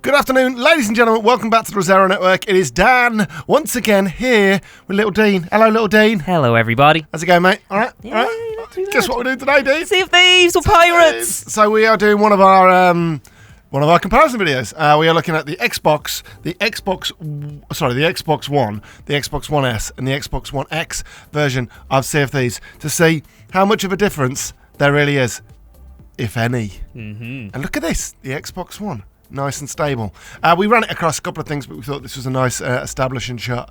Good afternoon, ladies and gentlemen. Welcome back to the Resero Network. It is Dan, once again, here with little Dean. Hello, little Dean. Hello, everybody. How's it going, mate? All right? Yeah, All right? not too bad. Guess what we're doing today, Dean? Sea of Thieves or Pirates? So we are doing one of our comparison videos. We are looking at the Xbox One, the Xbox One S, and the Xbox One X version of Sea of Thieves to see how much of a difference there really is, if any. Mm-hmm. And look at this, the Xbox One. Nice and stable. We ran it across a couple of things, but we thought this was a nice establishing shot.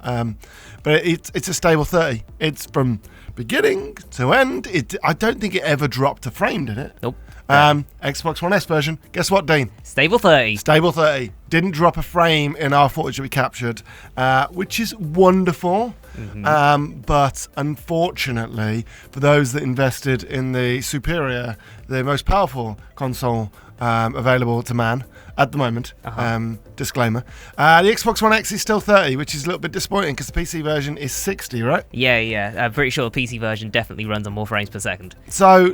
But it's a stable 30. It's from beginning to end. I don't think it ever dropped a frame, did it? Nope. Xbox One S version. Guess what, Dean? Stable 30. Stable 30. Didn't drop a frame in our footage that we captured, which is wonderful. Mm-hmm. But unfortunately, for those that invested in the superior, the most powerful console available to man at the moment, disclaimer, the Xbox One X is still 30, which is a little bit disappointing because the PC version is 60, right? Yeah. I'm pretty sure the PC version definitely runs on more frames per second. So,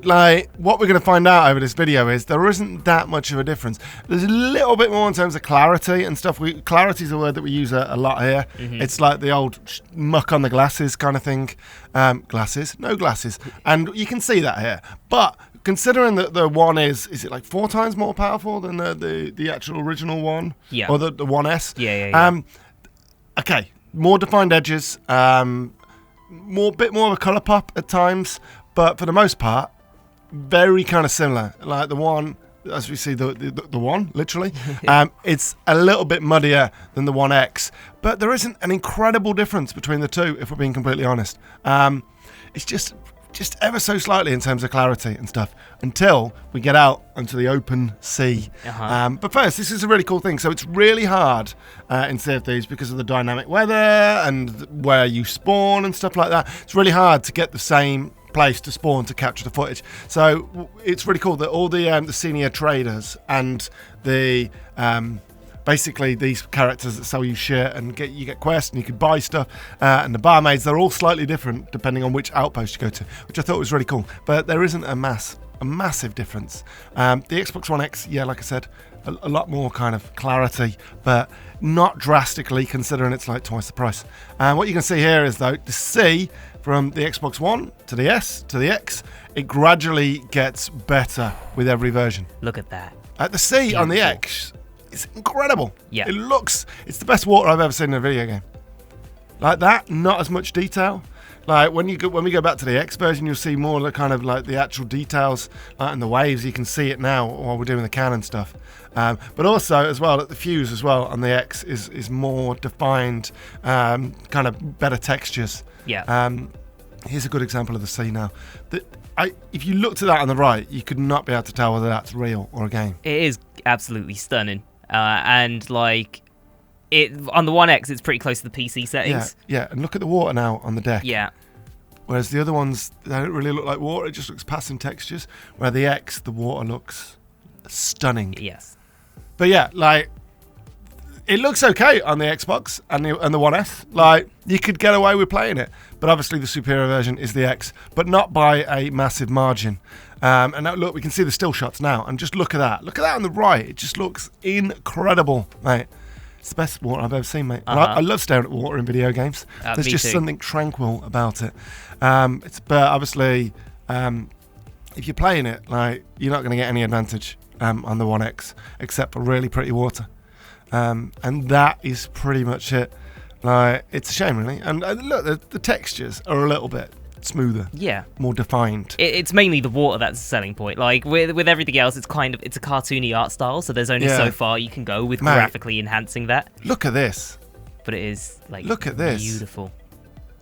what we're going to find out over this video is there isn't that much of a difference. There's a little bit more in terms of clarity and stuff. Clarity is a word that we use a lot here. Mm-hmm. It's like the old muck on the glasses kind of thing. Glasses? No glasses. And you can see that here. But considering that the one is it like 4 times more powerful than the actual original one? Yeah. Or the One S? Yeah. Okay, more defined edges, bit more of a colour pop at times, but for the most part, very kind of similar. Like the one, as we see the one, literally, it's a little bit muddier than the One X, but there isn't an incredible difference between the two, if we're being completely honest. It's just ever so slightly in terms of clarity and stuff until we get out onto the open sea. But first, this is a really cool thing. So it's really hard in Sea of Thieves because of the dynamic weather and where you spawn and stuff like that. It's really hard to get the same place to spawn to capture the footage. So it's really cool that all the senior traders and the basically these characters that sell you shit and you get quests and you can buy stuff, and the barmaids, they're all slightly different depending on which outpost you go to, which I thought was really cool. But there isn't a massive difference. The Xbox One X, yeah, like I said, a lot more kind of clarity, but not drastically considering it's like twice the price. What you can see here is, though, the C from the Xbox One to the S to the X, it gradually gets better with every version. Look at that. The C Beautiful. On the X, it's incredible. Yeah. It's the best water I've ever seen in a video game. Like that, not as much detail. Like when we go back to the X version, you'll see more kind of like the actual details and the waves. You can see it now while we're doing the cannon stuff. But also as well, the fuse as well on the X is more defined, kind of better textures. Yeah. Here's a good example of the sea now. If you looked at that on the right, you could not be able to tell whether that's real or a game. It is absolutely stunning. And like on the One X, it's pretty close to the PC settings. Yeah. And look at the water now on the deck. Yeah. Whereas the other ones, they don't really look like water. It just looks passing textures. Where the X, the water looks stunning. Yes. But yeah, like it looks okay on the Xbox and the One S. Like you could get away with playing it, but obviously the superior version is the X, but not by a massive margin. And now, look, we can see the still shots now, and just look at that. Look at that on the right. It just looks incredible, mate. It's the best water I've ever seen, mate. I love staring at water in video games. There's just something tranquil about it. But obviously, if you're playing it, like you're not going to get any advantage on the One X except for really pretty water. And that is pretty much it. Like it's a shame, really. And look, the textures are a little bit smoother, more defined. It's mainly the water that's the selling point. Like with everything else, it's a cartoony art style, so there's only so far you can go with graphically enhancing that. Look at this. But it is like look at this, beautiful.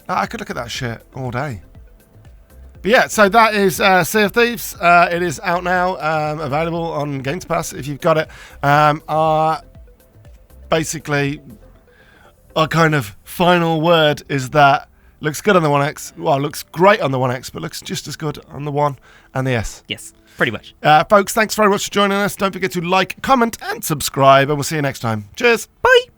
I could look at that shit all day. But yeah, so that is Sea of Thieves. It is out now, available on Game Pass if you've got it. Basically, our kind of final word is that looks good on the One X. Well, looks great on the One X, but looks just as good on the One and the S. Yes, pretty much. Folks, thanks very much for joining us. Don't forget to like, comment, and subscribe, and we'll see you next time. Cheers. Bye.